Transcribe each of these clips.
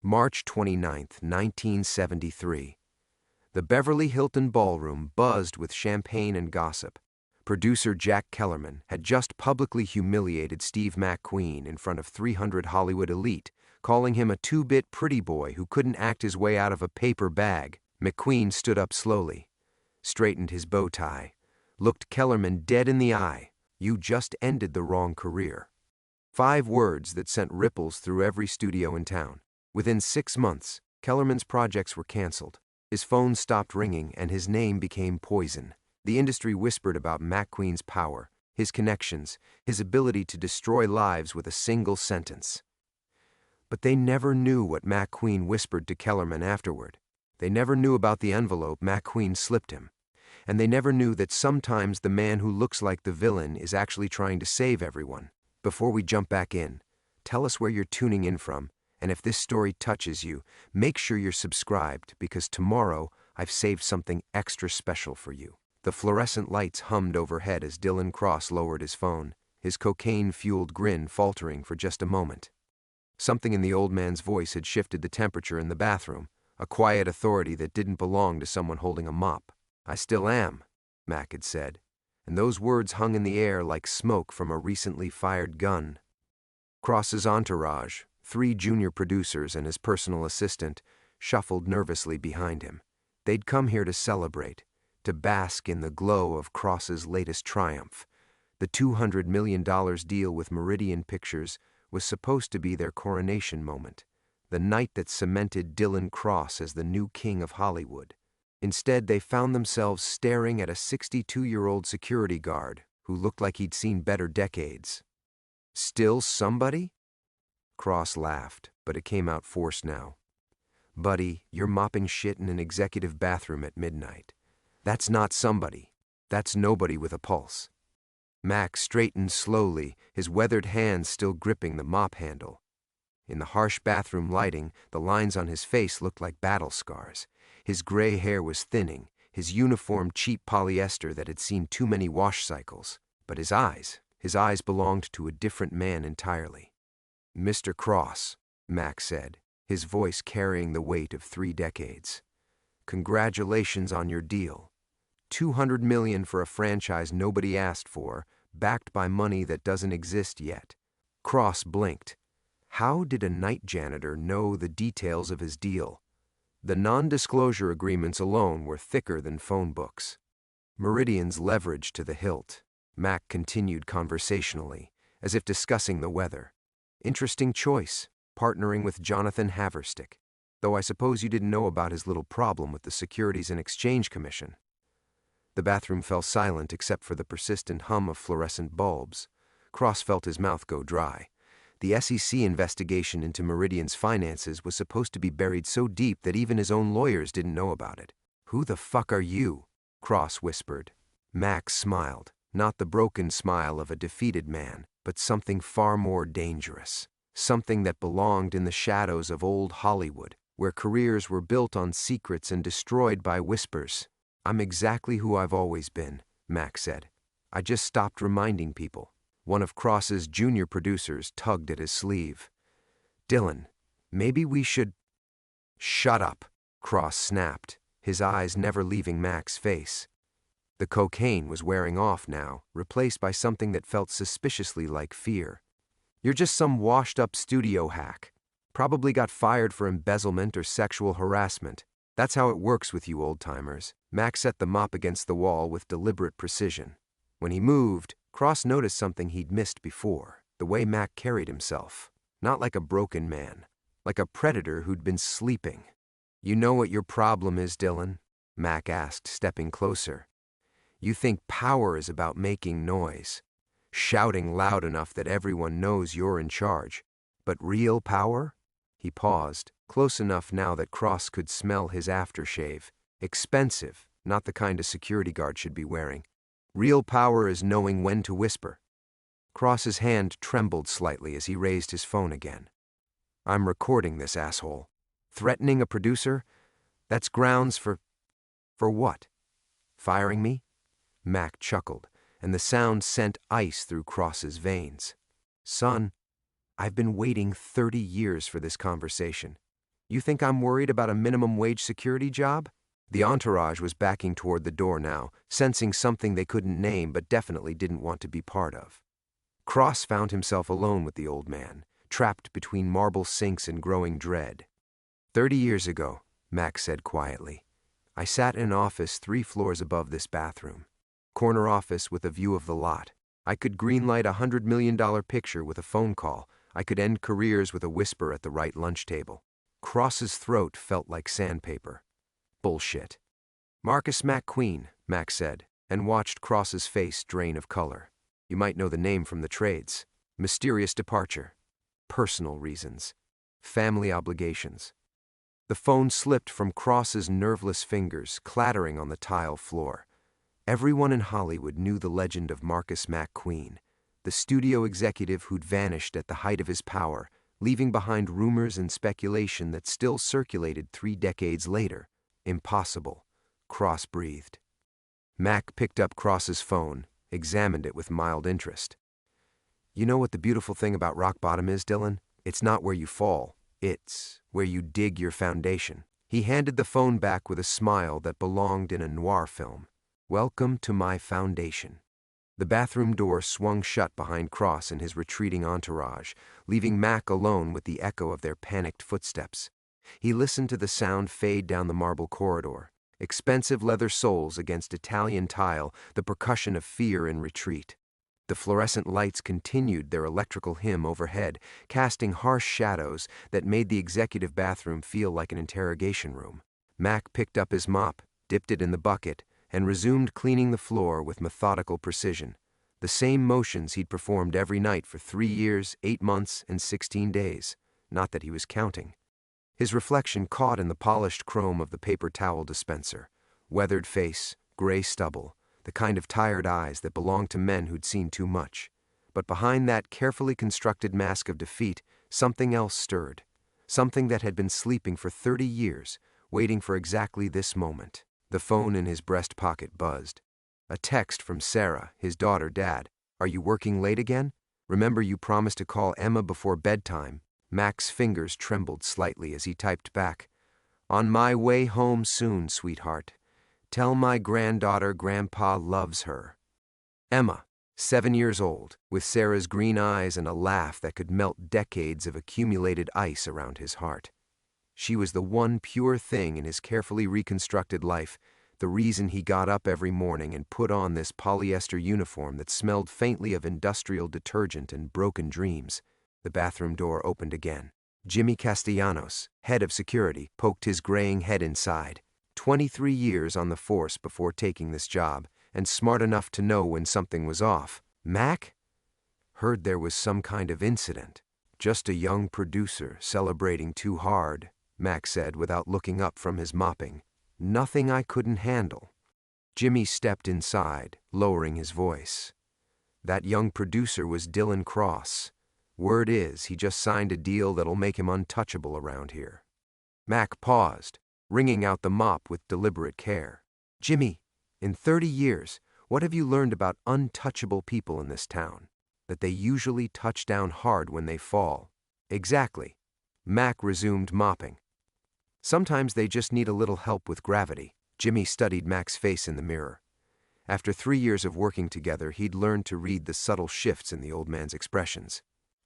March 29th, 1973. The Beverly Hilton ballroom buzzed with champagne and gossip. Producer Jack Kellerman had just publicly humiliated Steve McQueen in front of 300 Hollywood elite, calling him a two-bit pretty boy who couldn't act his way out of a paper bag. McQueen stood up slowly, straightened his bow tie, looked Kellerman dead in the eye. "You just ended the wrong career." 5 words that sent ripples through every studio in town. Within 6 months, Kellerman's projects were canceled. His phone stopped ringing and his name became poison. The industry whispered about McQueen's power, his connections, his ability to destroy lives with a single sentence. But they never knew what McQueen whispered to Kellerman afterward. They never knew about the envelope McQueen slipped him. And they never knew that sometimes the man who looks like the villain is actually trying to save everyone. Before we jump back in, tell us where you're tuning in from, and if this story touches you, make sure you're subscribed, because tomorrow I've saved something extra special for you. The fluorescent lights hummed overhead as Dylan Cross lowered his phone, his cocaine-fueled grin faltering for just a moment. Something in the old man's voice had shifted the temperature in the bathroom, a quiet authority that didn't belong to someone holding a mop. "I still am," Mac had said, and those words hung in the air like smoke from a recently fired gun. Cross's entourage, 3 junior producers and his personal assistant, shuffled nervously behind him. They'd come here to celebrate, to bask in the glow of Cross's latest triumph. The $200 million deal with Meridian Pictures was supposed to be their coronation moment, the night that cemented Dylan Cross as the new king of Hollywood. Instead, they found themselves staring at a 62-year-old security guard who looked like he'd seen better decades. "Still somebody?" Cross laughed, but it came out forced now. "Buddy, you're mopping shit in an executive bathroom at midnight. That's not somebody. That's nobody with a pulse." Mac straightened slowly, his weathered hands still gripping the mop handle. In the harsh bathroom lighting, the lines on his face looked like battle scars. His gray hair was thinning, his uniform cheap polyester that had seen too many wash cycles. But his eyes belonged to a different man entirely. "Mr. Cross," Mac said, his voice carrying the weight of 3 decades. "Congratulations on your deal. $200 million for a franchise nobody asked for, backed by money that doesn't exist yet." Cross blinked. How did a night janitor know the details of his deal? The non-disclosure agreements alone were thicker than phone books. "Meridian's leverage to the hilt," Mac continued conversationally, as if discussing the weather. "Interesting choice, partnering with Jonathan Haverstick, though I suppose you didn't know about his little problem with the Securities and Exchange Commission." The bathroom fell silent except for the persistent hum of fluorescent bulbs. Cross felt his mouth go dry. The SEC investigation into Meridian's finances was supposed to be buried so deep that even his own lawyers didn't know about it. "Who the fuck are you?" Cross whispered. Max smiled, not the broken smile of a defeated man, but something far more dangerous. Something that belonged in the shadows of old Hollywood, where careers were built on secrets and destroyed by whispers. "I'm exactly who I've always been," Max said. "I just stopped reminding people." One of Cross's junior producers tugged at his sleeve. "Dylan, maybe we should—" "Shut up," Cross snapped, his eyes never leaving Mac's face. The cocaine was wearing off now, replaced by something that felt suspiciously like fear. "You're just some washed-up studio hack. Probably got fired for embezzlement or sexual harassment. That's how it works with you old-timers." Mac set the mop against the wall with deliberate precision. When he moved, Cross noticed something he'd missed before, the way Mac carried himself. Not like a broken man, like a predator who'd been sleeping. "You know what your problem is, Dylan?" Mac asked, stepping closer. "You think power is about making noise, shouting loud enough that everyone knows you're in charge. But real power?" He paused, close enough now that Cross could smell his aftershave. "Expensive, not the kind a security guard should be wearing. Real power is knowing when to whisper." Cross's hand trembled slightly as he raised his phone again. "I'm recording this, asshole. Threatening a producer? That's grounds for what? Firing me?" Mac chuckled, and the sound sent ice through Cross's veins. "Son, I've been waiting 30 years for this conversation. You think I'm worried about a minimum wage security job? The entourage was backing toward the door now, sensing something they couldn't name but definitely didn't want to be part of. Cross found himself alone with the old man, trapped between marble sinks and growing dread. 30 years ago, Mac said quietly, I sat in an office 3 floors above this bathroom. Corner office with a view of the lot. I could greenlight a $100 million picture with a phone call. I could end careers with a whisper at the right lunch table. Cross's throat felt like sandpaper. Bullshit. Marcus McQueen, Mac said, and watched Cross's face drain of color. You might know the name from the trades. Mysterious departure. Personal reasons. Family obligations. The phone slipped from Cross's nerveless fingers, clattering on the tile floor. Everyone in Hollywood knew the legend of Marcus McQueen, the studio executive who'd vanished at the height of his power, leaving behind rumors and speculation that still circulated 3 decades later. Impossible, Cross breathed. Mac picked up Cross's phone, examined it with mild interest. You know what the beautiful thing about rock bottom is, Dylan? It's not where you fall. It's where you dig your foundation. He handed the phone back with a smile that belonged in a noir film. Welcome to my foundation. The bathroom door swung shut behind Cross and his retreating entourage, leaving Mac alone with the echo of their panicked footsteps. He listened to the sound fade down the marble corridor. Expensive leather soles against Italian tile, the percussion of fear in retreat. The fluorescent lights continued their electrical hymn overhead, casting harsh shadows that made the executive bathroom feel like an interrogation room. Mac picked up his mop, dipped it in the bucket, and resumed cleaning the floor with methodical precision. The same motions he'd performed every night for 3 years, 8 months, and 16 days. Not that he was counting. His reflection caught in the polished chrome of the paper towel dispenser. Weathered face, gray stubble, the kind of tired eyes that belonged to men who'd seen too much. But behind that carefully constructed mask of defeat, something else stirred. Something that had been sleeping for 30 years, waiting for exactly this moment. The phone in his breast pocket buzzed. A text from Sarah, his daughter. Dad, are you working late again? Remember you promised to call Emma before bedtime. Mac's fingers trembled slightly as he typed back. On my way home soon, sweetheart. Tell my granddaughter Grandpa loves her. Emma, 7 years old, with Sarah's green eyes and a laugh that could melt decades of accumulated ice around his heart. She was the one pure thing in his carefully reconstructed life, the reason he got up every morning and put on this polyester uniform that smelled faintly of industrial detergent and broken dreams. The bathroom door opened again. Jimmy Castellanos, head of security, poked his graying head inside. 23 years on the force before taking this job, and smart enough to know when something was off. Mac? Heard there was some kind of incident. Just a young producer celebrating too hard, Mac said without looking up from his mopping. Nothing I couldn't handle. Jimmy stepped inside, lowering his voice. That young producer was Dylan Cross. Word is, he just signed a deal that'll make him untouchable around here. Mac paused, wringing out the mop with deliberate care. Jimmy, in 30 years, what have you learned about untouchable people in this town? That they usually touch down hard when they fall. Exactly. Mac resumed mopping. Sometimes they just need a little help with gravity. Jimmy studied Mac's face in the mirror. After 3 years of working together, he'd learned to read the subtle shifts in the old man's expressions.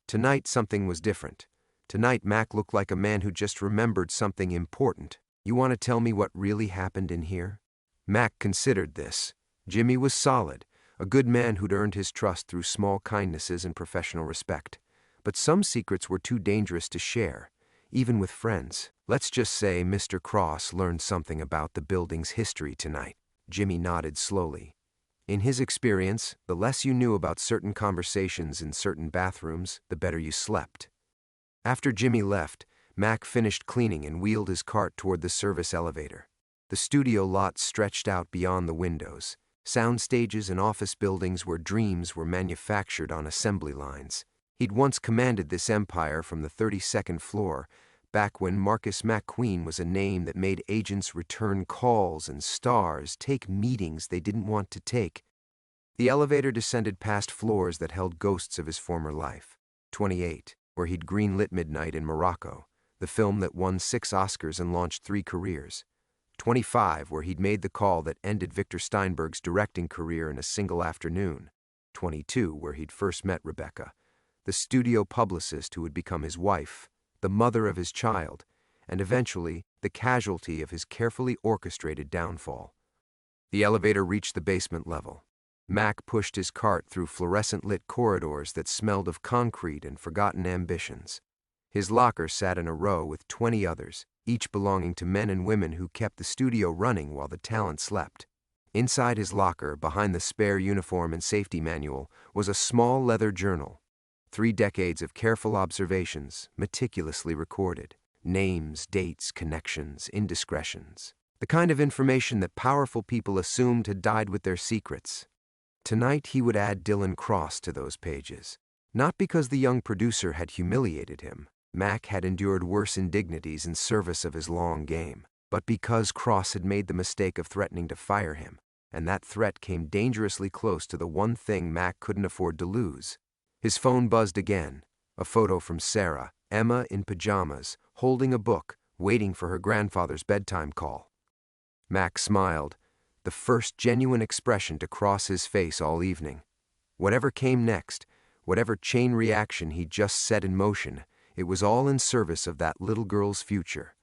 Tonight, something was different. Tonight, Mac looked like a man who just remembered something important. You want to tell me what really happened in here? Mac considered this. Jimmy was solid, a good man who'd earned his trust through small kindnesses and professional respect. But some secrets were too dangerous to share, even with friends. Let's just say Mr. Cross learned something about the building's history tonight. Jimmy nodded slowly. In his experience, the less you knew about certain conversations in certain bathrooms, the better you slept. After Jimmy left, Mac finished cleaning and wheeled his cart toward the service elevator. The studio lot stretched out beyond the windows, sound stages and office buildings where dreams were manufactured on assembly lines. He'd once commanded this empire from the 32nd floor, back when Marcus McQueen was a name that made agents return calls and stars take meetings they didn't want to take. The elevator descended past floors that held ghosts of his former life. 28, where he'd greenlit Midnight in Morocco. the film that won 6 Oscars and launched 3 careers. 25, where he'd made the call that ended Victor Steinberg's directing career in a single afternoon. 22, where he'd first met Rebecca, the studio publicist who would become his wife, the mother of his child, and eventually the casualty of his carefully orchestrated downfall. The elevator reached the basement level. Mac pushed his cart through fluorescent-lit corridors that smelled of concrete and forgotten ambitions. His locker sat in a row with 20 others, each belonging to men and women who kept the studio running while the talent slept. Inside his locker, behind the spare uniform and safety manual, was a small leather journal. 3 decades of careful observations, meticulously recorded. Names, dates, connections, indiscretions. The kind of information that powerful people assumed had died with their secrets. Tonight he would add Dylan Cross to those pages. Not because the young producer had humiliated him. Mac had endured worse indignities in service of his long game. But because Cross had made the mistake of threatening to fire him, and that threat came dangerously close to the one thing Mac couldn't afford to lose. His phone buzzed again. A photo from Sarah, Emma in pajamas, holding a book, waiting for her grandfather's bedtime call. Mac smiled, the first genuine expression to cross his face all evening. Whatever came next, whatever chain reaction he'd just set in motion, it was all in service of that little girl's future.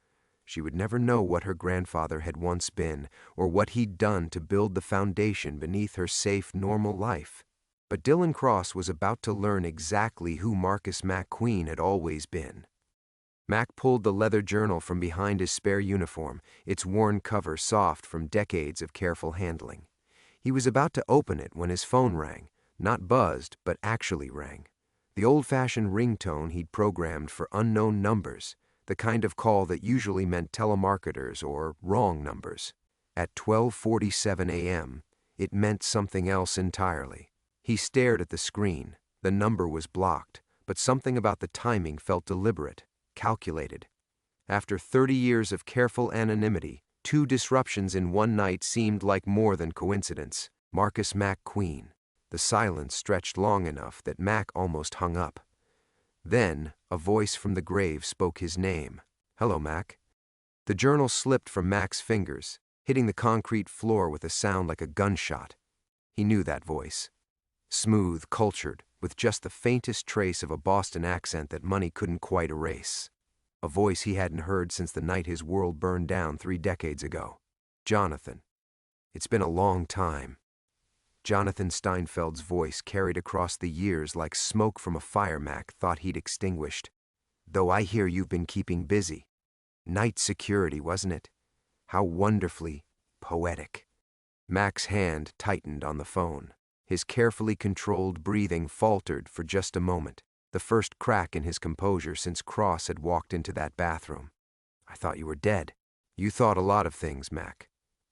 She would never know what her grandfather had once been, or what he'd done to build the foundation beneath her safe, normal life. But Dylan Cross was about to learn exactly who Marcus McQueen had always been. Mac pulled the leather journal from behind his spare uniform, its worn cover soft from decades of careful handling. He was about to open it when his phone rang, not buzzed, but actually rang. The old-fashioned ringtone he'd programmed for unknown numbers, the kind of call that usually meant telemarketers or wrong numbers. At 12:47 a.m., it meant something else entirely. He stared at the screen. The number was blocked, but something about the timing felt deliberate, calculated. After 30 years of careful anonymity, 2 disruptions in one night seemed like more than coincidence. Marcus McQueen. The silence stretched long enough that Mac almost hung up. Then, a voice from the grave spoke his name. "Hello, Mac." The journal slipped from Mac's fingers, hitting the concrete floor with a sound like a gunshot. He knew that voice. Smooth, cultured, with just the faintest trace of a Boston accent that money couldn't quite erase. A voice he hadn't heard since the night his world burned down 3 decades ago. Jonathan. It's been a long time. Jonathan Steinfeld's voice carried across the years like smoke from a fire Mac thought he'd extinguished. "Though I hear you've been keeping busy. Night security, wasn't it? How wonderfully poetic." Mac's hand tightened on the phone. His carefully controlled breathing faltered for just a moment, the first crack in his composure since Cross had walked into that bathroom. "I thought you were dead." "You thought a lot of things, Mac.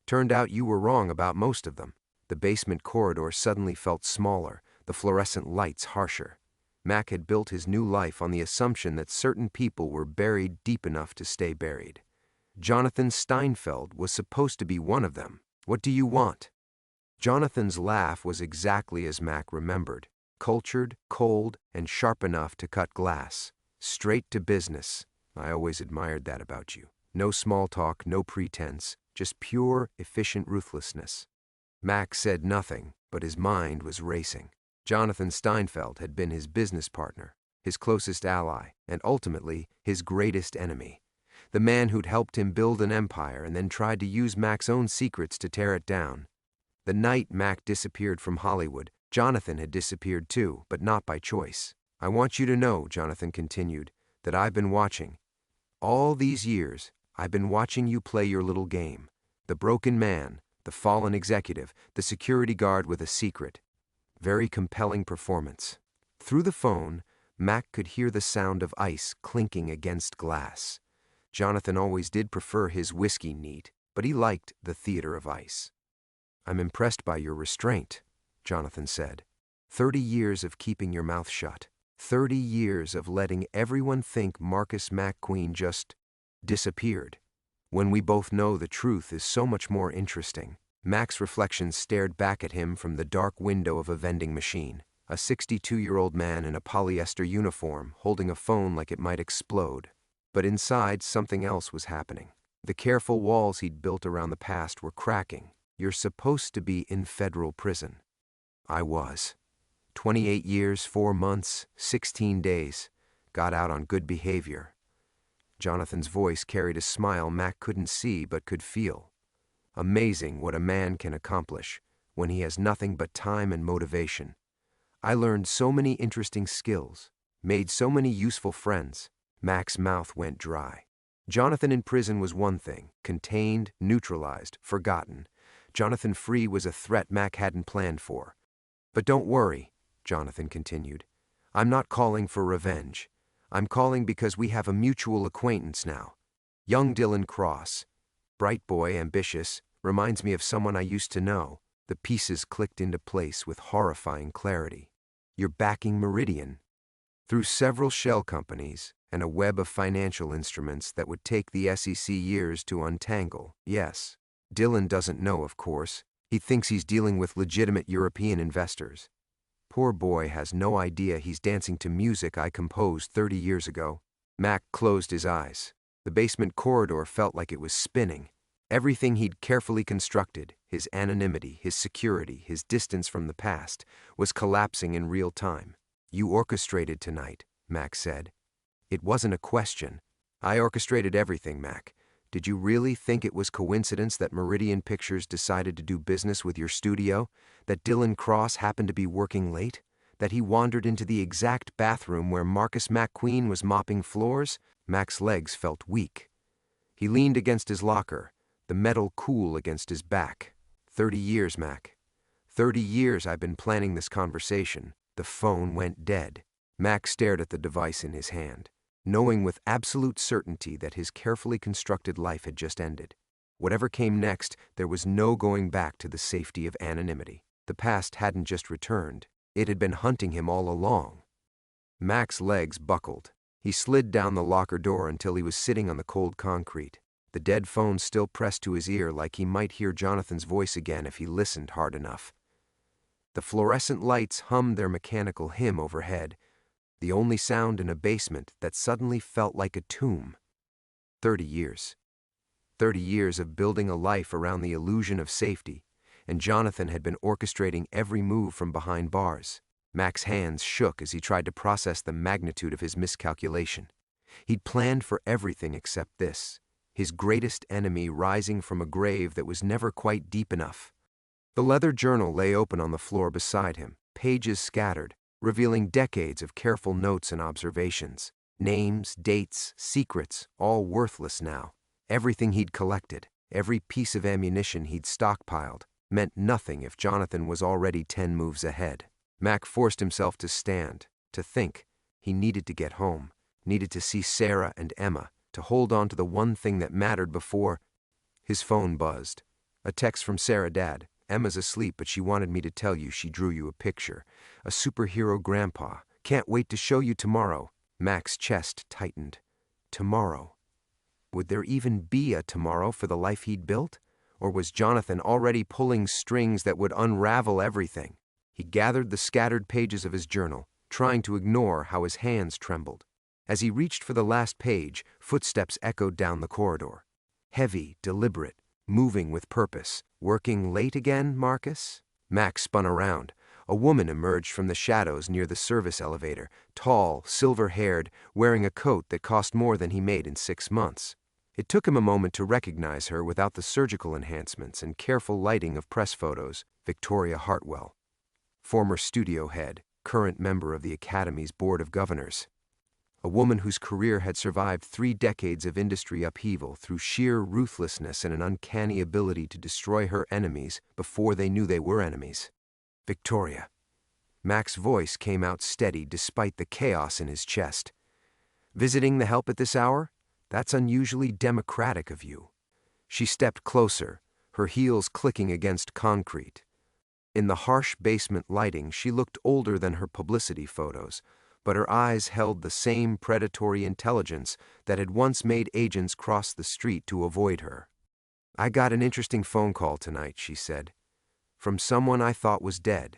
Turned out you were wrong about most of them." The basement corridor suddenly felt smaller, the fluorescent lights harsher. Mac had built his new life on the assumption that certain people were buried deep enough to stay buried. Jonathan Steinfeld was supposed to be one of them. "What do you want?" Jonathan's laugh was exactly as Mac remembered, cultured, cold, and sharp enough to cut glass. Straight to business. "I always admired that about you. No small talk, no pretense, just pure, efficient ruthlessness." Mac said nothing, but his mind was racing. Jonathan Steinfeld had been his business partner, his closest ally, and ultimately his greatest enemy. The man who'd helped him build an empire and then tried to use Mac's own secrets to tear it down. The night Mac disappeared from Hollywood, Jonathan had disappeared too, but not by choice. "I want you to know," Jonathan continued, "that I've been watching. All these years, I've been watching you play your little game. The broken man, the fallen executive, the security guard with a secret. Very compelling performance." Through the phone, Mac could hear the sound of ice clinking against glass. Jonathan always did prefer his whiskey neat, but he liked the theater of ice. "I'm impressed by your restraint," Jonathan said. 30 years of keeping your mouth shut. 30 years of letting everyone think Marcus McQueen just disappeared. When we both know the truth is so much more interesting. Mac's reflections stared back at him from the dark window of a vending machine. A 62-year-old man in a polyester uniform holding a phone like it might explode. But inside, something else was happening. The careful walls he'd built around the past were cracking. You're supposed to be in federal prison. I was. 28 years, 4 months, 16 days. Got out on good behavior. Jonathan's voice carried a smile Mac couldn't see but could feel. Amazing what a man can accomplish when he has nothing but time and motivation. I learned so many interesting skills, made so many useful friends. Mac's mouth went dry. Jonathan in prison was one thing, contained, neutralized, forgotten. Jonathan free was a threat Mac hadn't planned for. But don't worry, Jonathan continued. I'm not calling for revenge. I'm calling because we have a mutual acquaintance now. Young Dylan Cross. Bright boy, ambitious, reminds me of someone I used to know. The pieces clicked into place with horrifying clarity. You're backing Meridian. Through several shell companies and a web of financial instruments that would take the SEC years to untangle, yes. Dylan doesn't know, of course. He thinks he's dealing with legitimate European investors. Poor boy has no idea he's dancing to music I composed 30 years ago. Mac closed his eyes. The basement corridor felt like it was spinning. Everything he'd carefully constructed, his anonymity, his security, his distance from the past, was collapsing in real time. You orchestrated tonight, Mac said. It wasn't a question. I orchestrated everything, Mac. Did you really think it was coincidence that Meridian Pictures decided to do business with your studio? That Dylan Cross happened to be working late? That he wandered into the exact bathroom where Marcus McQueen was mopping floors? Mac's legs felt weak. He leaned against his locker, the metal cool against his back. 30 years, Mac. 30 years I've been planning this conversation. The phone went dead. Mac stared at the device in his hand, knowing with absolute certainty that his carefully constructed life had just ended. Whatever came next, there was no going back to the safety of anonymity. The past hadn't just returned. It had been hunting him all along. Mac's legs buckled. He slid down the locker door until he was sitting on the cold concrete, the dead phone still pressed to his ear like he might hear Jonathan's voice again if he listened hard enough. The fluorescent lights hummed their mechanical hymn overhead, the only sound in a basement that suddenly felt like a tomb. 30 years. 30 years of building a life around the illusion of safety, and Jonathan had been orchestrating every move from behind bars. Mac's hands shook as he tried to process the magnitude of his miscalculation. He'd planned for everything except this, his greatest enemy rising from a grave that was never quite deep enough. The leather journal lay open on the floor beside him, pages scattered, revealing decades of careful notes and observations. Names, dates, secrets, all worthless now. Everything he'd collected, every piece of ammunition he'd stockpiled, meant nothing if Jonathan was already 10 moves ahead. Mac forced himself to stand, to think. He needed to get home, needed to see Sarah and Emma, to hold on to the one thing that mattered before. His phone buzzed. A text from Sarah. Dad, Emma's asleep, but she wanted me to tell you she drew you a picture. A superhero grandpa. Can't wait to show you tomorrow. Mac's chest tightened. Tomorrow. Would there even be a tomorrow for the life he'd built? Or was Jonathan already pulling strings that would unravel everything? He gathered the scattered pages of his journal, trying to ignore how his hands trembled. As he reached for the last page, footsteps echoed down the corridor. Heavy, deliberate, moving with purpose. Working late again, Marcus? Mac spun around. A woman emerged from the shadows near the service elevator, tall, silver-haired, wearing a coat that cost more than he made in 6 months. It took him a moment to recognize her without the surgical enhancements and careful lighting of press photos. Victoria Hartwell, former studio head, current member of the Academy's Board of Governors. A woman whose career had survived 3 decades of industry upheaval through sheer ruthlessness and an uncanny ability to destroy her enemies before they knew they were enemies. Victoria. Mac's voice came out steady despite the chaos in his chest. Visiting the help at this hour? That's unusually democratic of you. She stepped closer, her heels clicking against concrete. In the harsh basement lighting, she looked older than her publicity photos, but her eyes held the same predatory intelligence that had once made agents cross the street to avoid her. I got an interesting phone call tonight, she said, from someone I thought was dead.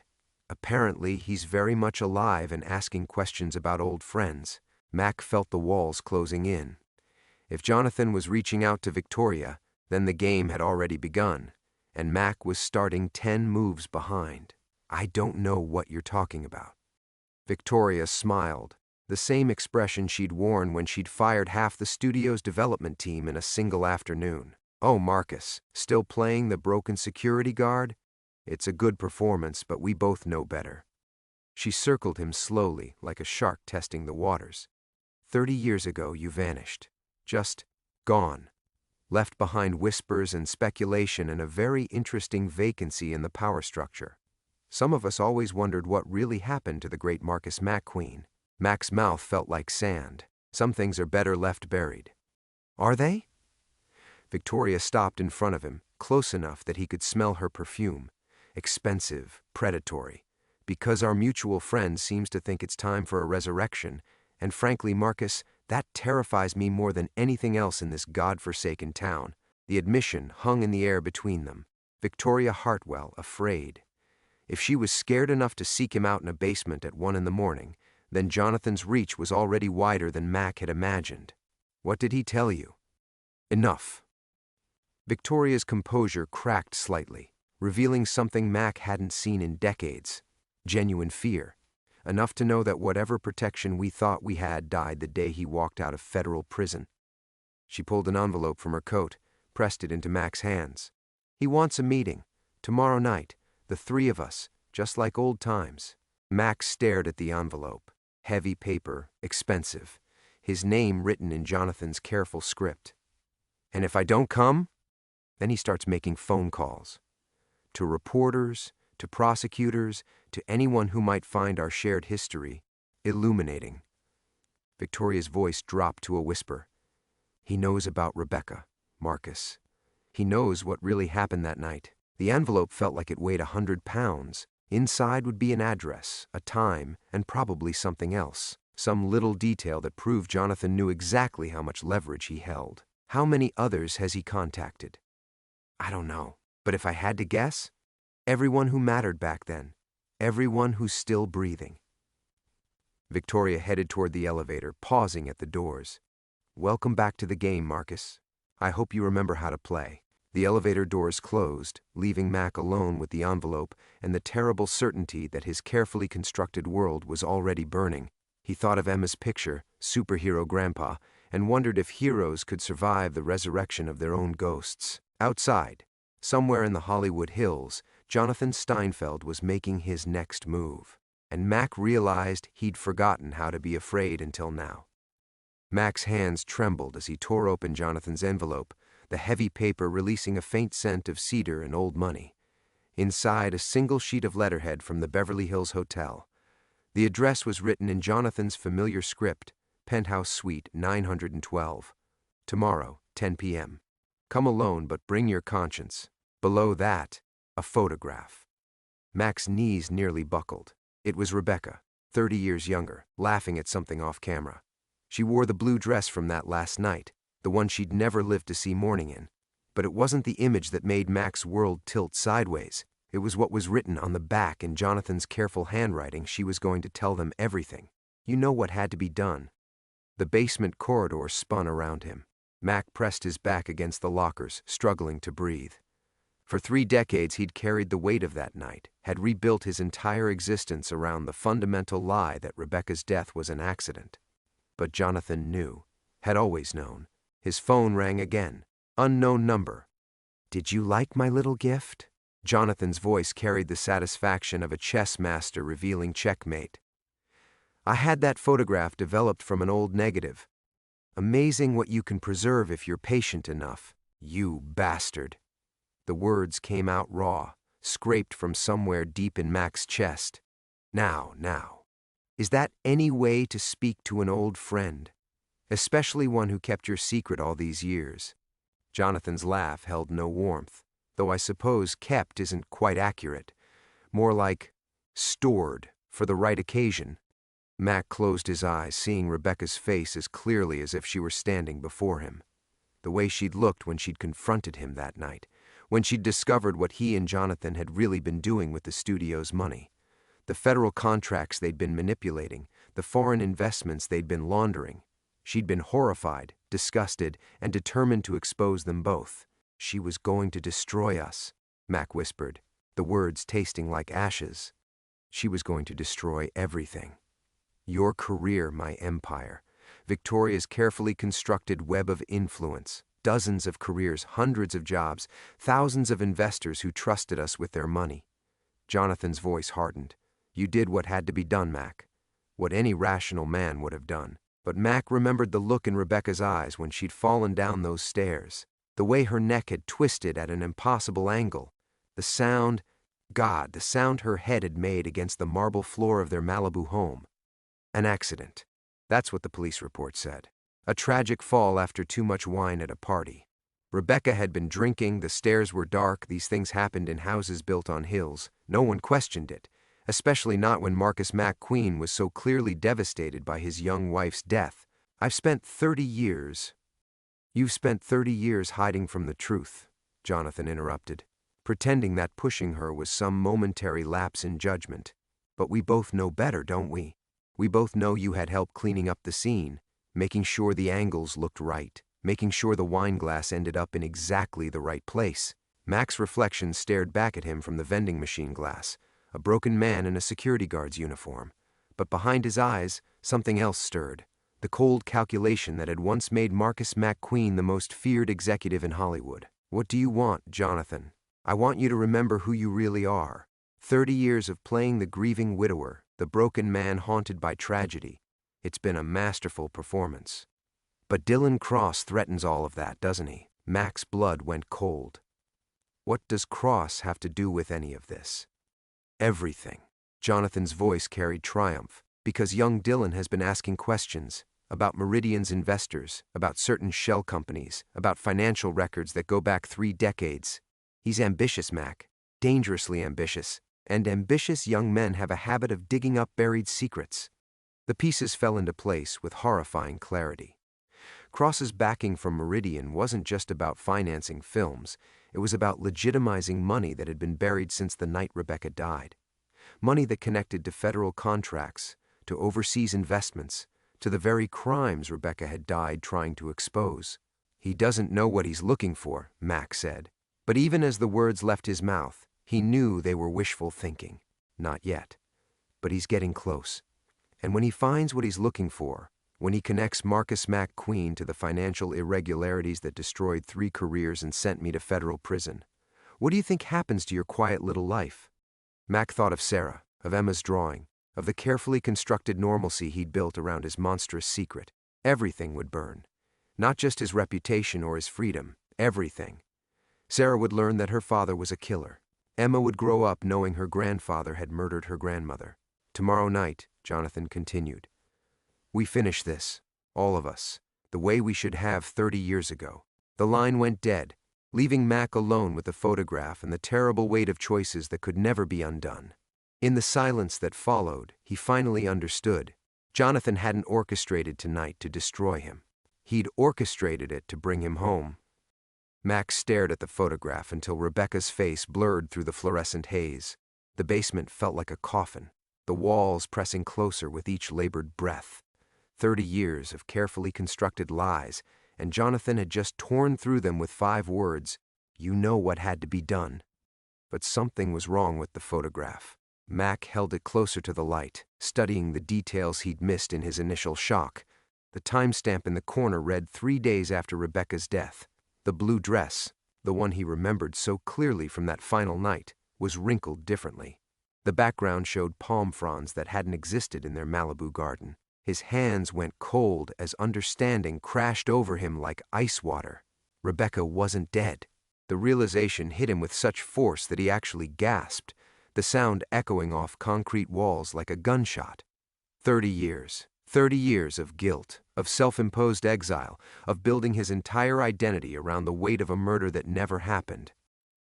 Apparently, he's very much alive and asking questions about old friends. Mac felt the walls closing in. If Jonathan was reaching out to Victoria, then the game had already begun, and Mac was starting 10 moves behind. "I don't know what you're talking about." Victoria smiled, the same expression she'd worn when she'd fired half the studio's development team in a single afternoon. "Oh, Marcus, still playing the broken security guard? It's a good performance, but we both know better." She circled him slowly, like a shark testing the waters. 30 years ago, you vanished. Just gone. Left behind whispers and speculation and a very interesting vacancy in the power structure. Some of us always wondered what really happened to the great Marcus McQueen. Mac's mouth felt like sand. Some things are better left buried. "Are they?" Victoria stopped in front of him, close enough that he could smell her perfume. Expensive, predatory. "Because our mutual friend seems to think it's time for a resurrection, and frankly, Marcus, that terrifies me more than anything else in this godforsaken town." The admission hung in the air between them. Victoria Hartwell afraid. If she was scared enough to seek him out in a basement at 1 in the morning, then Jonathan's reach was already wider than Mac had imagined. "What did he tell you?" "Enough." Victoria's composure cracked slightly, revealing something Mac hadn't seen in decades. Genuine fear. Enough to know that whatever protection we thought we had died the day he walked out of federal prison. She pulled an envelope from her coat, pressed it into Mac's hands. "He wants a meeting. Tomorrow night. The 3 of us, just like old times." Mac stared at the envelope. Heavy paper, expensive. His name written in Jonathan's careful script. "And if I don't come?" Then he starts making phone calls. To reporters, to prosecutors, to anyone who might find our shared history illuminating. Victoria's voice dropped to a whisper. "He knows about Rebecca, Marcus. He knows what really happened that night." The envelope felt like it weighed 100 pounds. Inside would be an address, a time, and probably something else. Some little detail that proved Jonathan knew exactly how much leverage he held. "How many others has he contacted?" "I don't know. But if I had to guess, everyone who mattered back then. Everyone who's still breathing." Victoria headed toward the elevator, pausing at the doors. "Welcome back to the game, Marcus. I hope you remember how to play." The elevator doors closed, leaving Mac alone with the envelope and the terrible certainty that his carefully constructed world was already burning. He thought of Emma's picture, superhero grandpa, and wondered if heroes could survive the resurrection of their own ghosts. Outside, somewhere in the Hollywood Hills, Jonathan Steinfeld was making his next move, and Mac realized he'd forgotten how to be afraid until now. Mac's hands trembled as he tore open Jonathan's envelope, the heavy paper releasing a faint scent of cedar and old money. Inside, a single sheet of letterhead from the Beverly Hills Hotel. The address was written in Jonathan's familiar script, Penthouse Suite 912. Tomorrow, 10 p.m. Come alone, but bring your conscience. Below that, a photograph. Mac's knees nearly buckled. It was Rebecca, 30 years younger, laughing at something off camera. She wore the blue dress from that last night, the one she'd never lived to see morning in. But it wasn't the image that made Mac's world tilt sideways. It was what was written on the back in Jonathan's careful handwriting. She was going to tell them everything. You know what had to be done. The basement corridor spun around him. Mac pressed his back against the lockers, struggling to breathe. For 3 decades he'd carried the weight of that night, had rebuilt his entire existence around the fundamental lie that Rebecca's death was an accident. But Jonathan knew, had always known. His phone rang again. Unknown number. "Did you like my little gift?" Jonathan's voice carried the satisfaction of a chess master revealing checkmate. "I had that photograph developed from an old negative. Amazing what you can preserve if you're patient enough. You bastard." The words came out raw, scraped from somewhere deep in Mac's chest. Now. Is that any way to speak to an old friend? Especially one who kept your secret all these years? Jonathan's laugh held no warmth, though I suppose kept isn't quite accurate. More like stored for the right occasion. Mac closed his eyes, seeing Rebecca's face as clearly as if she were standing before him. The way she'd looked when she'd confronted him that night, when she'd discovered what he and Jonathan had really been doing with the studio's money. The federal contracts they'd been manipulating, the foreign investments they'd been laundering. She'd been horrified, disgusted, and determined to expose them both. She was going to destroy us, Mac whispered, the words tasting like ashes. She was going to destroy everything. Your career, my empire. Victoria's carefully constructed web of influence. Dozens of careers, hundreds of jobs, thousands of investors who trusted us with their money. Jonathan's voice hardened. You did what had to be done, Mac. What any rational man would have done. But Mac remembered the look in Rebecca's eyes when she'd fallen down those stairs. The way her neck had twisted at an impossible angle. The sound her head had made against the marble floor of their Malibu home. An accident. That's what the police report said. A tragic fall after too much wine at a party. Rebecca had been drinking, the stairs were dark, these things happened in houses built on hills. No one questioned it, especially not when Marcus McQueen was so clearly devastated by his young wife's death. You've spent 30 years hiding from the truth, Jonathan interrupted, pretending that pushing her was some momentary lapse in judgment. But we both know better, don't we? We both know you had help cleaning up the scene, making sure the angles looked right, making sure the wine glass ended up in exactly the right place. Mac's reflection stared back at him from the vending machine glass, a broken man in a security guard's uniform. But behind his eyes, something else stirred. The cold calculation that had once made Marcus McQueen the most feared executive in Hollywood. What do you want, Jonathan? I want you to remember who you really are. 30 years of playing the grieving widower, the broken man haunted by tragedy. It's been a masterful performance. But Dylan Cross threatens all of that, doesn't he? Mac's blood went cold. What does Cross have to do with any of this? Everything. Jonathan's voice carried triumph, because young Dylan has been asking questions about Meridian's investors, about certain shell companies, about financial records that go back 3 decades. He's ambitious, Mac, dangerously ambitious, and ambitious young men have a habit of digging up buried secrets. The pieces fell into place with horrifying clarity. Cross's backing from Meridian wasn't just about financing films, it was about legitimizing money that had been buried since the night Rebecca died. Money that connected to federal contracts, to overseas investments, to the very crimes Rebecca had died trying to expose. He doesn't know what he's looking for, Mac said. But even as the words left his mouth, he knew they were wishful thinking. Not yet. But he's getting close. And when he finds what he's looking for, when he connects Marcus McQueen to the financial irregularities that destroyed 3 careers and sent me to federal prison, what do you think happens to your quiet little life? Mac thought of Sarah, of Emma's drawing, of the carefully constructed normalcy he'd built around his monstrous secret. Everything would burn. Not just his reputation or his freedom, everything. Sarah would learn that her father was a killer. Emma would grow up knowing her grandfather had murdered her grandmother. Tomorrow night, Jonathan continued, we finish this, all of us, the way we should have 30 years ago. The line went dead, leaving Mac alone with the photograph and the terrible weight of choices that could never be undone. In the silence that followed, he finally understood. Jonathan hadn't orchestrated tonight to destroy him. He'd orchestrated it to bring him home. Mac stared at the photograph until Rebecca's face blurred through the fluorescent haze. The basement felt like a coffin, the walls pressing closer with each labored breath. 30 years of carefully constructed lies, and Jonathan had just torn through them with 5 words, you know what had to be done. But something was wrong with the photograph. Mac held it closer to the light, studying the details he'd missed in his initial shock. The timestamp in the corner read 3 days after Rebecca's death. The blue dress, the one he remembered so clearly from that final night, was wrinkled differently. The background showed palm fronds that hadn't existed in their Malibu garden. His hands went cold as understanding crashed over him like ice water. Rebecca wasn't dead. The realization hit him with such force that he actually gasped, the sound echoing off concrete walls like a gunshot. 30 years. 30 years of guilt, of self-imposed exile, of building his entire identity around the weight of a murder that never happened.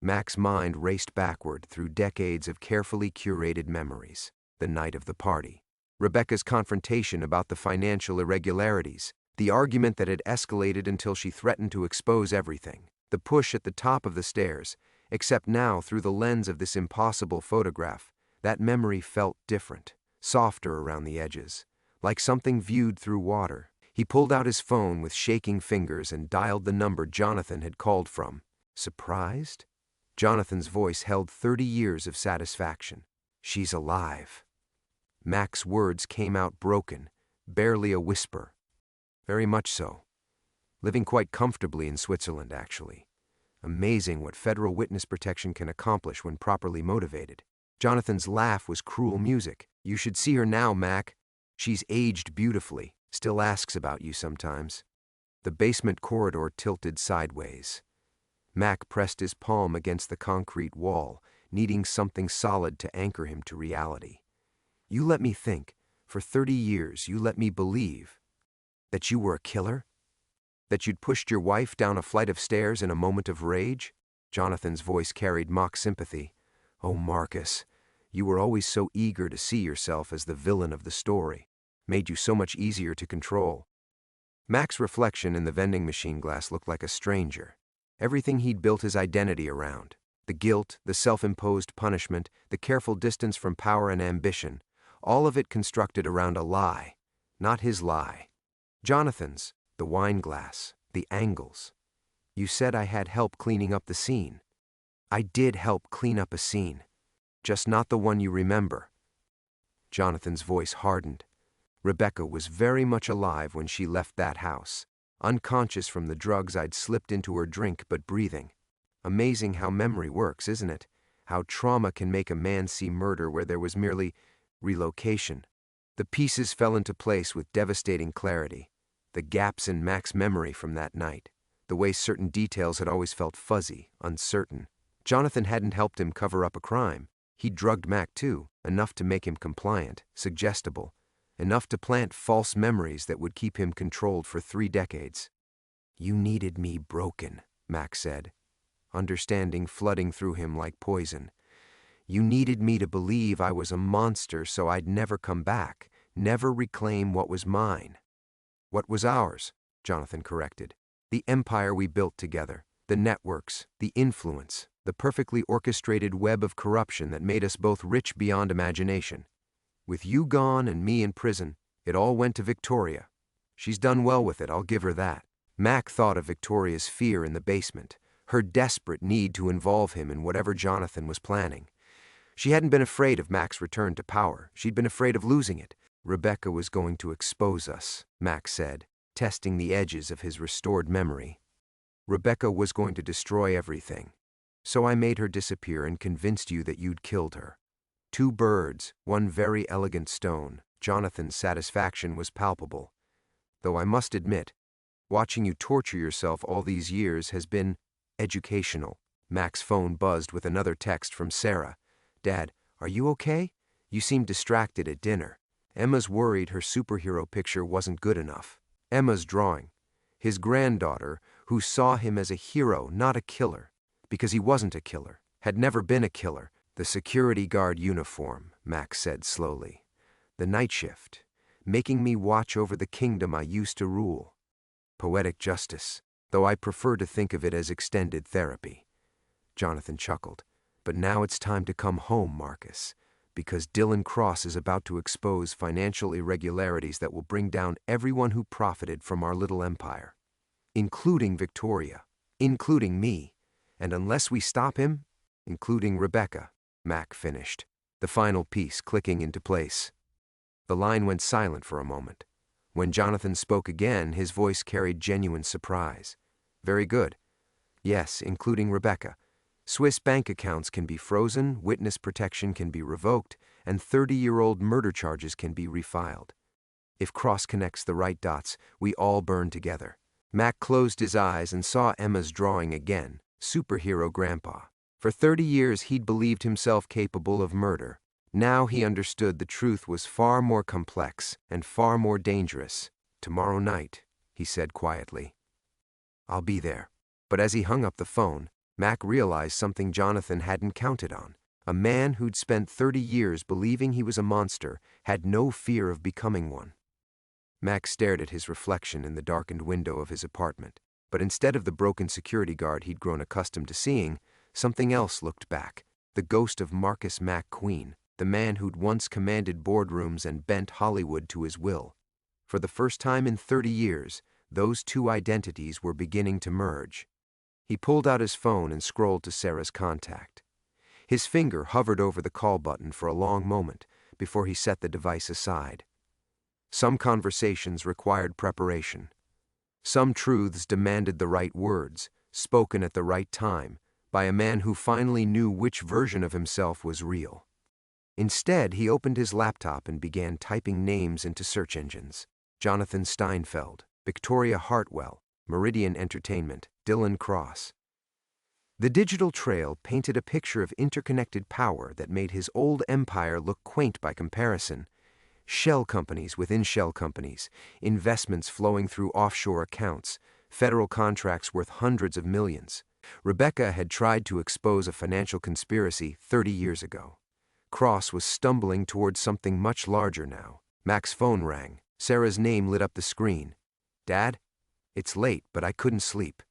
Mac's mind raced backward through decades of carefully curated memories. The night of the party. Rebecca's confrontation about the financial irregularities. The argument that had escalated until she threatened to expose everything. The push at the top of the stairs. Except now, through the lens of this impossible photograph, that memory felt different, softer around the edges. Like something viewed through water. He pulled out his phone with shaking fingers and dialed the number Jonathan had called from. Surprised? Jonathan's voice held 30 years of satisfaction. She's alive. Mac's words came out broken, barely a whisper. Very much so. Living quite comfortably in Switzerland, actually. Amazing what federal witness protection can accomplish when properly motivated. Jonathan's laugh was cruel music. You should see her now, Mac. She's aged beautifully, still asks about you sometimes. The basement corridor tilted sideways. Mac pressed his palm against the concrete wall, needing something solid to anchor him to reality. You let me think. For 30 years, you let me believe that you were a killer? That you'd pushed your wife down a flight of stairs in a moment of rage? Jonathan's voice carried mock sympathy. Oh, Marcus, you were always so eager to see yourself as the villain of the story. Made you so much easier to control. Mac's reflection in the vending machine glass looked like a stranger. Everything he'd built his identity around. The guilt, the self-imposed punishment, the careful distance from power and ambition. All of it constructed around a lie. Not his lie. Jonathan's. The wine glass, the angles. You said I had help cleaning up the scene. I did help clean up a scene. Just not the one you remember. Jonathan's voice hardened. Rebecca was very much alive when she left that house. Unconscious from the drugs I'd slipped into her drink, but breathing. Amazing how memory works, isn't it? How trauma can make a man see murder where there was merely relocation. The pieces fell into place with devastating clarity. The gaps in Mac's memory from that night, the way certain details had always felt fuzzy, uncertain. Jonathan hadn't helped him cover up a crime. He'd drugged Mac too, enough to make him compliant, suggestible, enough to plant false memories that would keep him controlled for 3 decades. You needed me broken, Mac said, understanding flooding through him like poison. You needed me to believe I was a monster so I'd never come back, never reclaim what was mine. What was ours? Jonathan corrected. The empire we built together, the networks, the influence, the perfectly orchestrated web of corruption that made us both rich beyond imagination. With you gone and me in prison, it all went to Victoria. She's done well with it, I'll give her that. Mac thought of Victoria's fear in the basement, her desperate need to involve him in whatever Jonathan was planning. She hadn't been afraid of Mac's return to power. She'd been afraid of losing it. Rebecca was going to expose us, Mac said, testing the edges of his restored memory. Rebecca was going to destroy everything. So I made her disappear and convinced you that you'd killed her. 2 birds, 1 very elegant stone. Jonathan's satisfaction was palpable. Though I must admit, watching you torture yourself all these years has been educational. Mac's phone buzzed with another text from Sarah. Dad, are you okay? You seemed distracted at dinner. Emma's worried her superhero picture wasn't good enough. Emma's drawing. His granddaughter, who saw him as a hero, not a killer. Because he wasn't a killer, had never been a killer. The security guard uniform, Mac said slowly. The night shift, making me watch over the kingdom I used to rule. Poetic justice, though I prefer to think of it as extended therapy. Jonathan chuckled. But now it's time to come home, Marcus. Because Dylan Cross is about to expose financial irregularities that will bring down everyone who profited from our little empire. Including Victoria. Including me. And unless we stop him, including Rebecca, Mac finished, the final piece clicking into place. The line went silent for a moment. When Jonathan spoke again, his voice carried genuine surprise. Very good. Yes, including Rebecca. Swiss bank accounts can be frozen, witness protection can be revoked, and 30-year-old murder charges can be refiled. If Cross connects the right dots, we all burn together. Mac closed his eyes and saw Emma's drawing again, superhero grandpa. For 30 years he'd believed himself capable of murder. Now he understood the truth was far more complex and far more dangerous. Tomorrow night, he said quietly. I'll be there. But as he hung up the phone, Mac realized something Jonathan hadn't counted on. A man who'd spent 30 years believing he was a monster had no fear of becoming one. Mac stared at his reflection in the darkened window of his apartment, but instead of the broken security guard he'd grown accustomed to seeing, something else looked back, the ghost of Marcus McQueen, the man who'd once commanded boardrooms and bent Hollywood to his will. For the first time in 30 years, those two identities were beginning to merge. He pulled out his phone and scrolled to Sarah's contact. His finger hovered over the call button for a long moment before he set the device aside. Some conversations required preparation. Some truths demanded the right words, spoken at the right time, by a man who finally knew which version of himself was real. Instead, he opened his laptop and began typing names into search engines. Jonathan Steinfeld, Victoria Hartwell, Meridian Entertainment, Dylan Cross. The digital trail painted a picture of interconnected power that made his old empire look quaint by comparison. Shell companies within shell companies, investments flowing through offshore accounts, federal contracts worth hundreds of millions. Rebecca had tried to expose a financial conspiracy 30 years ago. Cross was stumbling towards something much larger now. Mac's phone rang. Sarah's name lit up the screen. "Dad? It's late, but I couldn't sleep."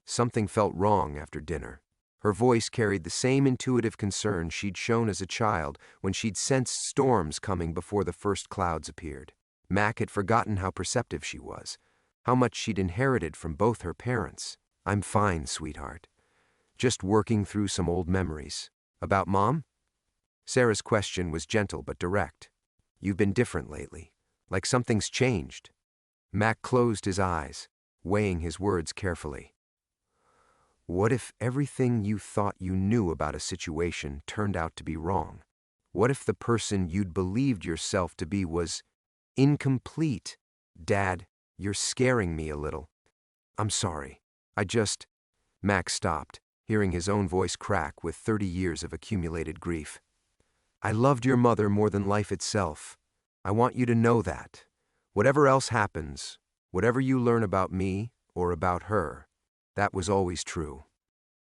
Something felt wrong after dinner. Her voice carried the same intuitive concern she'd shown as a child when she'd sensed storms coming before the first clouds appeared. Mac had forgotten how perceptive she was, how much she'd inherited from both her parents. "I'm fine, sweetheart. Just working through some old memories." "About Mom?" Sarah's question was gentle but direct. "You've been different lately, like something's changed." Mac closed his eyes, weighing his words carefully. What if everything you thought you knew about a situation turned out to be wrong? What if the person you'd believed yourself to be was incomplete? "Dad, you're scaring me a little." "I'm sorry. Max stopped, hearing his own voice crack with 30 years of accumulated grief. "I loved your mother more than life itself. I want you to know that. Whatever else happens, whatever you learn about me or about her, that was always true."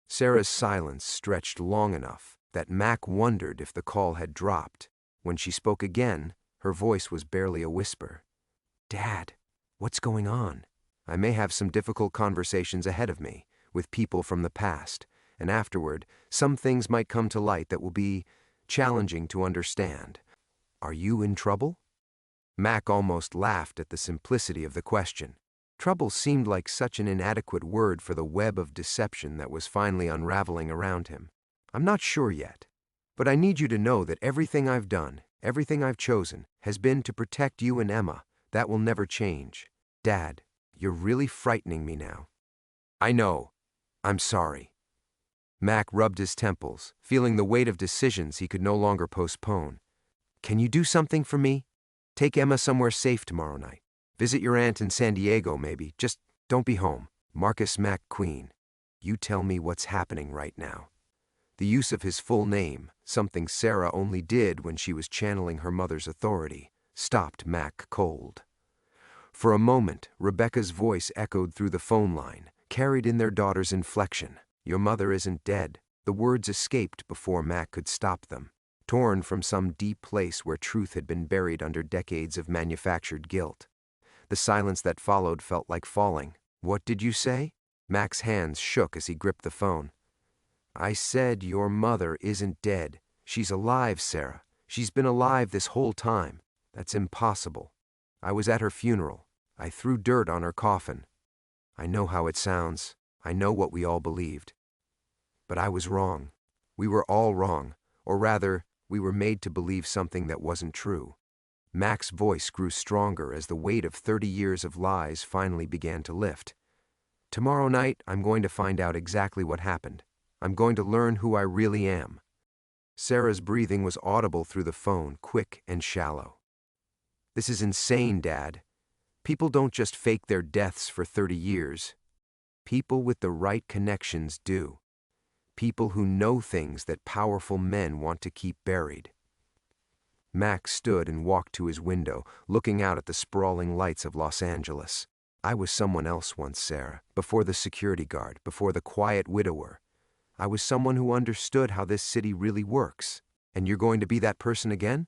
Sarah's silence stretched long enough that Mac wondered if the call had dropped. When she spoke again, her voice was barely a whisper. "Dad, what's going on? I may have some difficult conversations ahead of me with people from the past, and afterward, some things might come to light that will be challenging to understand. Are you in trouble?" Mac almost laughed at the simplicity of the question. Trouble seemed like such an inadequate word for the web of deception that was finally unraveling around him. "I'm not sure yet, but I need you to know that everything I've done, everything I've chosen, has been to protect you and Emma. That will never change. Dad, you're really frightening me now." "I know. I'm sorry." Mac rubbed his temples, feeling the weight of decisions he could no longer postpone. "Can you do something for me? Take Emma somewhere safe tomorrow night. Visit your aunt in San Diego, maybe. Just don't be home. Marcus McQueen. You tell me what's happening right now." The use of his full name, something Sarah only did when she was channeling her mother's authority, stopped Mac cold. For a moment, Rebecca's voice echoed through the phone line, carried in their daughter's inflection. "Your mother isn't dead." The words escaped before Mac could stop them, torn from some deep place where truth had been buried under decades of manufactured guilt. The silence that followed felt like falling. "What did you say?" Mac's hands shook as he gripped the phone. "I said your mother isn't dead. She's alive, Sarah. She's been alive this whole time." "That's impossible. I was at her funeral. I threw dirt on her coffin. I know how it sounds. I know what we all believed. But I was wrong. We were all wrong. Or rather, we were made to believe something that wasn't true." Mac's voice grew stronger as the weight of 30 years of lies finally began to lift. "Tomorrow night, I'm going to find out exactly what happened. I'm going to learn who I really am." Sarah's breathing was audible through the phone, quick and shallow. "This is insane, Dad. People don't just fake their deaths for 30 years. People with the right connections do. People who know things that powerful men want to keep buried." Max stood and walked to his window, looking out at the sprawling lights of Los Angeles. "I was someone else once, Sarah, before the security guard, before the quiet widower. I was someone who understood how this city really works. And you're going to be that person again?"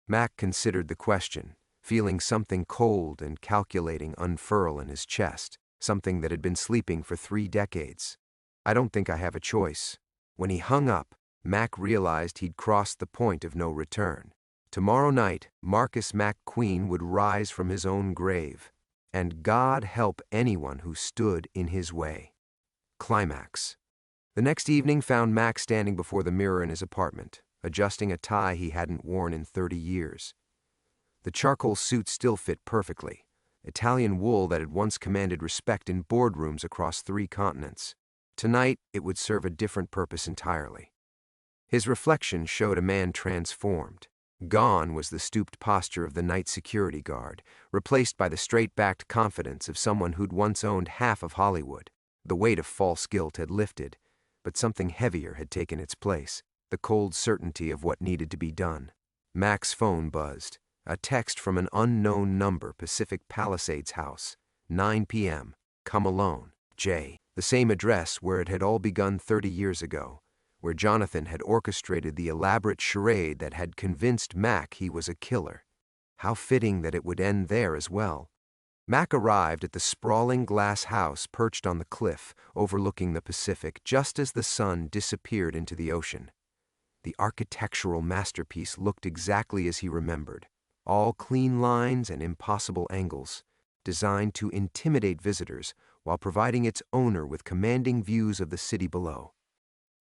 Mac considered the question, feeling something cold and calculating unfurl in his chest, something that had been sleeping for 3 decades. "I don't think I have a choice." When he hung up, Mac realized he'd crossed the point of no return. Tomorrow night, Marcus McQueen would rise from his own grave, and God help anyone who stood in his way. Climax. The next evening found Mac standing before the mirror in his apartment, adjusting a tie he hadn't worn in 30 years. The charcoal suit still fit perfectly, Italian wool that had once commanded respect in boardrooms across 3 continents. Tonight, it would serve a different purpose entirely. His reflection showed a man transformed. Gone was the stooped posture of the night security guard, replaced by the straight-backed confidence of someone who'd once owned half of Hollywood. The weight of false guilt had lifted, but something heavier had taken its place, the cold certainty of what needed to be done. Mac's phone buzzed. A text from an unknown number, Pacific Palisades House, 9 p.m., come alone, J. The same address where it had all begun 30 years ago, where Jonathan had orchestrated the elaborate charade that had convinced Mac he was a killer. How fitting that it would end there as well. Mac arrived at the sprawling glass house perched on the cliff overlooking the Pacific just as the sun disappeared into the ocean. The architectural masterpiece looked exactly as he remembered. All clean lines and impossible angles, designed to intimidate visitors while providing its owner with commanding views of the city below.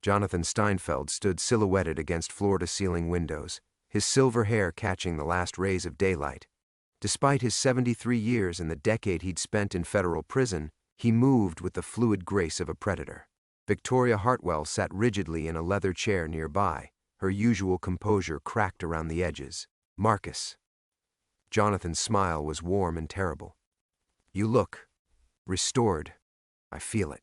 Jonathan Steinfeld stood silhouetted against floor-to-ceiling windows, his silver hair catching the last rays of daylight. Despite his 73 years and the decade he'd spent in federal prison, he moved with the fluid grace of a predator. Victoria Hartwell sat rigidly in a leather chair nearby, her usual composure cracked around the edges. Marcus. Jonathan's smile was warm and terrible. You look restored. I feel it.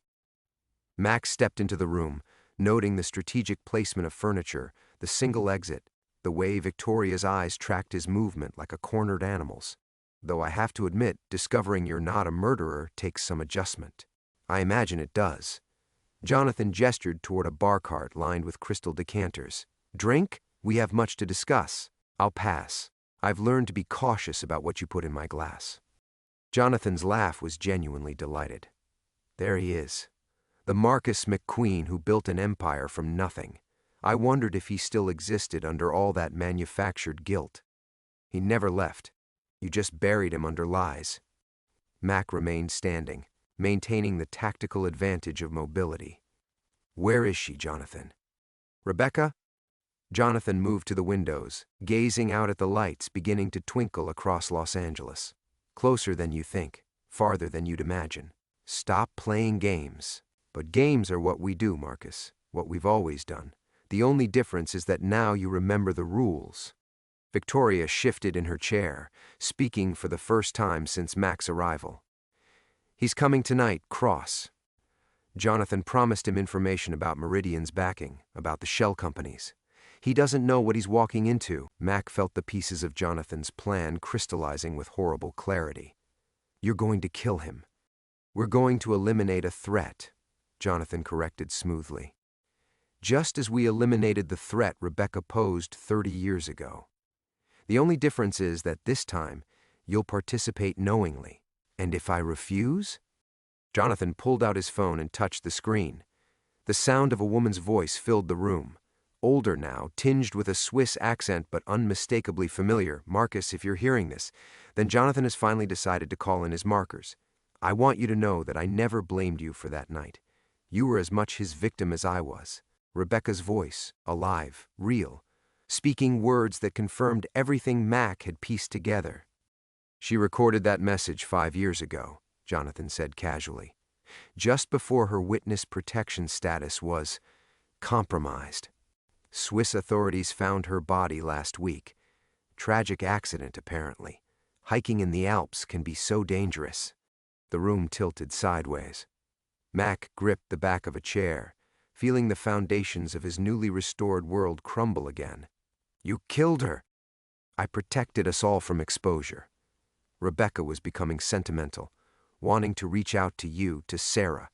Max stepped into the room, noting the strategic placement of furniture, the single exit, the way Victoria's eyes tracked his movement like a cornered animal's. Though I have to admit, discovering you're not a murderer takes some adjustment. I imagine it does. Jonathan gestured toward a bar cart lined with crystal decanters. Drink? We have much to discuss. I'll pass. I've learned to be cautious about what you put in my glass. Jonathan's laugh was genuinely delighted. There he is. The Marcus McQueen who built an empire from nothing. I wondered if he still existed under all that manufactured guilt. He never left. You just buried him under lies. Mac remained standing, maintaining the tactical advantage of mobility. Where is she, Jonathan? Rebecca? Jonathan moved to the windows, gazing out at the lights beginning to twinkle across Los Angeles. Closer than you think, farther than you'd imagine. Stop playing games. But games are what we do, Marcus, what we've always done. The only difference is that now you remember the rules. Victoria shifted in her chair, speaking for the first time since Mac's arrival. He's coming tonight, Cross. Jonathan promised him information about Meridian's backing, about the shell companies. He doesn't know what he's walking into. Mac felt the pieces of Jonathan's plan crystallizing with horrible clarity. You're going to kill him. We're going to eliminate a threat, Jonathan corrected smoothly. Just as we eliminated the threat Rebecca posed 30 years ago. The only difference is that this time, you'll participate knowingly. And if I refuse? Jonathan pulled out his phone and touched the screen. The sound of a woman's voice filled the room. Older now, tinged with a Swiss accent but unmistakably familiar. Marcus, if you're hearing this, then Jonathan has finally decided to call in his markers. I want you to know that I never blamed you for that night. You were as much his victim as I was. Rebecca's voice, alive, real, speaking words that confirmed everything Mac had pieced together. She recorded that message 5 years ago, Jonathan said casually, just before her witness protection status was compromised. Swiss authorities found her body last week. Tragic accident, apparently. Hiking in the Alps can be so dangerous. The room tilted sideways. Mac gripped the back of a chair, feeling the foundations of his newly restored world crumble again. You killed her. I protected us all from exposure. Rebecca was becoming sentimental, wanting to reach out to you, to Sarah.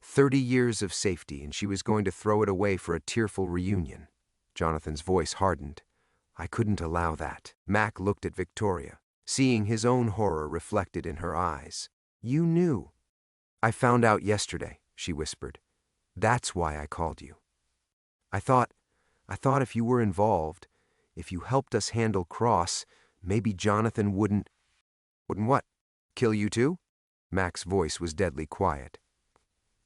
30 years of safety, and she was going to throw it away for a tearful reunion. Jonathan's voice hardened. I couldn't allow that. Mac looked at Victoria, seeing his own horror reflected in her eyes. You knew. I found out yesterday, she whispered. That's why I called you. I thought if you were involved, If you helped us handle Cross, maybe Jonathan wouldn't— Wouldn't what? Kill you too? Mac's voice was deadly quiet.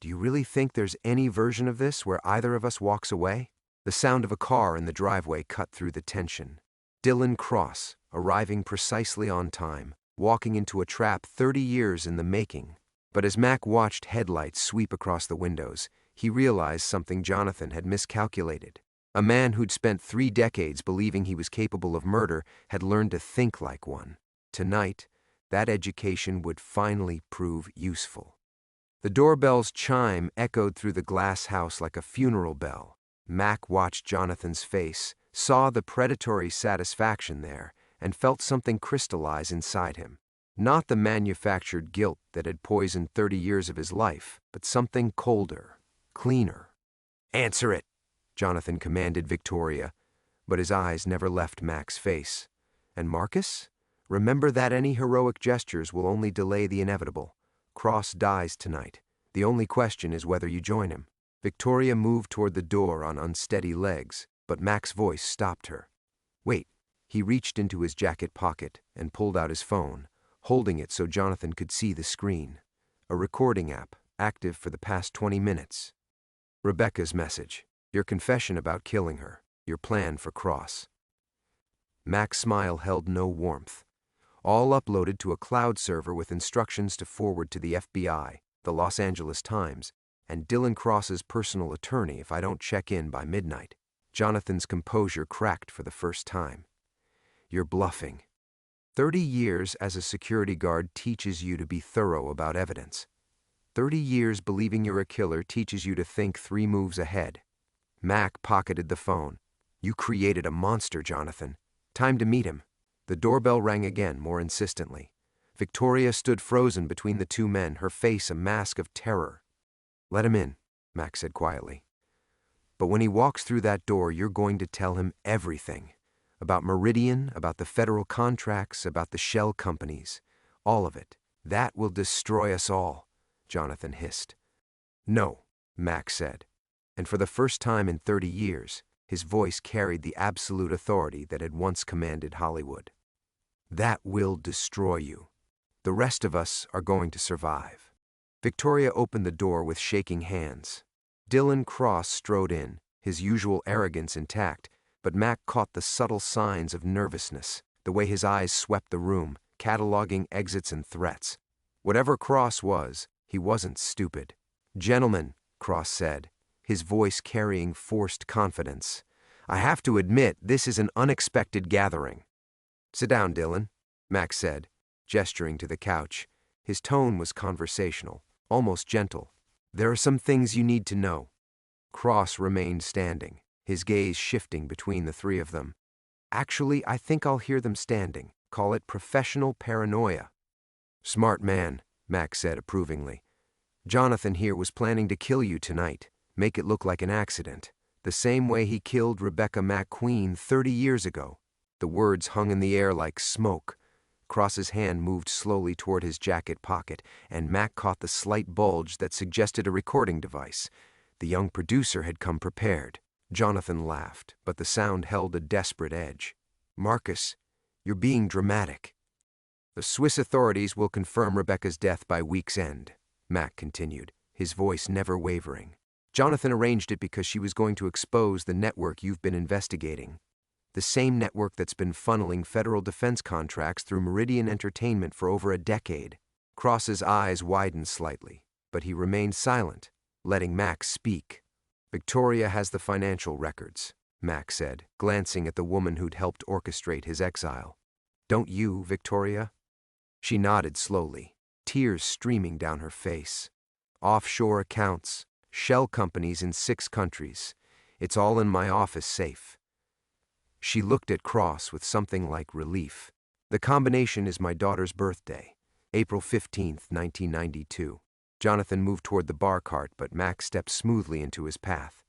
Do you really think there's any version of this where either of us walks away? The sound of a car in the driveway cut through the tension. Dylan Cross, arriving precisely on time, walking into a trap 30 years in the making. But as Mac watched headlights sweep across the windows, he realized something Jonathan had miscalculated. A man who'd spent 3 decades believing he was capable of murder had learned to think like one. Tonight, that education would finally prove useful. The doorbell's chime echoed through the glass house like a funeral bell. Mac watched Jonathan's face, saw the predatory satisfaction there, and felt something crystallize inside him. Not the manufactured guilt that had poisoned 30 years of his life, but something colder, cleaner. "Answer it," Jonathan commanded Victoria, but his eyes never left Mac's face. "And Marcus? Remember that any heroic gestures will only delay the inevitable. Cross dies tonight. The only question is whether you join him." Victoria moved toward the door on unsteady legs, but Mac's voice stopped her. "Wait." He reached into his jacket pocket and pulled out his phone, holding it so Jonathan could see the screen. A recording app, active for the past 20 minutes. Rebecca's message. Your confession about killing her. Your plan for Cross. Mac's smile held no warmth. All uploaded to a cloud server with instructions to forward to the FBI, the Los Angeles Times, and Dylan Cross's personal attorney if I don't check in by midnight. Jonathan's composure cracked for the first time. You're bluffing. 30 years as a security guard teaches you to be thorough about evidence. 30 years believing you're a killer teaches you to think 3 moves ahead. Mac pocketed the phone. You created a monster, Jonathan. Time to meet him. The doorbell rang again, more insistently. Victoria stood frozen between the 2 men, her face a mask of terror. Let him in, Mac said quietly. But when he walks through that door, you're going to tell him everything. About Meridian, about the federal contracts, about the shell companies. All of it. That will destroy us all, Jonathan hissed. No, Mac said. And for the first time in 30 years, his voice carried the absolute authority that had once commanded Hollywood. That will destroy you. The rest of us are going to survive. Victoria opened the door with shaking hands. Dylan Cross strode in, his usual arrogance intact, but Mac caught the subtle signs of nervousness, the way his eyes swept the room, cataloging exits and threats. Whatever Cross was, he wasn't stupid. Gentlemen, Cross said, his voice carrying forced confidence, I have to admit this is an unexpected gathering. Sit down, Dylan, Mac said, gesturing to the couch. His tone was conversational, almost gentle. There are some things you need to know. Cross remained standing, his gaze shifting between the 3 of them. Actually, I think I'll hear them standing. Call it professional paranoia. Smart man, Mac said approvingly. Jonathan here was planning to kill you tonight, make it look like an accident, the same way he killed Rebecca McQueen 30 years ago. The words hung in the air like smoke. Cross's hand moved slowly toward his jacket pocket, and Mac caught the slight bulge that suggested a recording device. The young producer had come prepared. Jonathan laughed, but the sound held a desperate edge. Marcus, you're being dramatic. The Swiss authorities will confirm Rebecca's death by week's end, Mac continued, his voice never wavering. Jonathan arranged it because she was going to expose the network you've been investigating. The same network that's been funneling federal defense contracts through Meridian Entertainment for over a decade. Cross's eyes widened slightly, but he remained silent, letting Mac speak. Victoria has the financial records, Mac said, glancing at the woman who'd helped orchestrate his exile. Don't you, Victoria? She nodded slowly, tears streaming down her face. Offshore accounts, shell companies in 6 countries. It's all in my office safe. She looked at Cross with something like relief. The combination is my daughter's birthday, April 15th, 1992. Jonathan moved toward the bar cart, but Mac stepped smoothly into his path.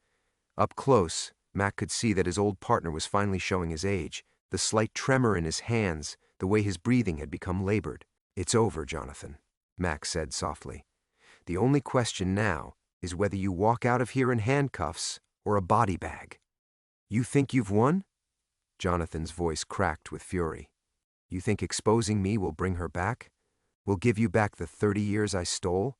Up close, Mac could see that his old partner was finally showing his age, the slight tremor in his hands, the way his breathing had become labored. It's over, Jonathan, Mac said softly. The only question now is whether you walk out of here in handcuffs or a body bag. You think you've won? Jonathan's voice cracked with fury. "You think exposing me will bring her back? Will give you back the 30 years I stole?"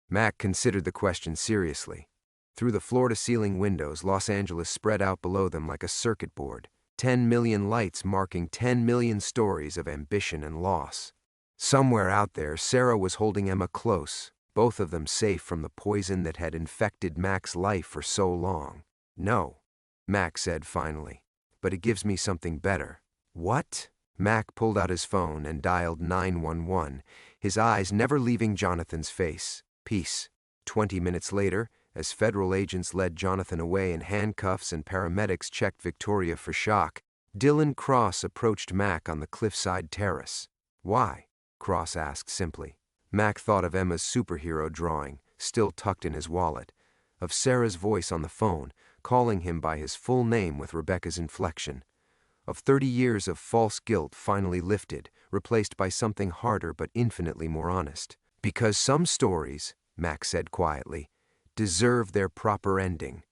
Mac considered the question seriously. Through the floor-to-ceiling windows, Los Angeles spread out below them like a circuit board, 10 million lights marking 10 million stories of ambition and loss. Somewhere out there, Sarah was holding Emma close, both of them safe from the poison that had infected Mac's life for so long. "No," Mac said finally, "but it gives me something better." "What?" Mac pulled out his phone and dialed 911, his eyes never leaving Jonathan's face. Peace. 20 minutes later, as federal agents led Jonathan away in handcuffs and paramedics checked Victoria for shock, Dylan Cross approached Mac on the cliffside terrace. "Why?" Cross asked simply. Mac thought of Emma's superhero drawing, still tucked in his wallet, of Sarah's voice on the phone, calling him by his full name with Rebecca's inflection, of 30 years of false guilt finally lifted, replaced by something harder but infinitely more honest. "Because some stories," Mac said quietly, "deserve their proper ending."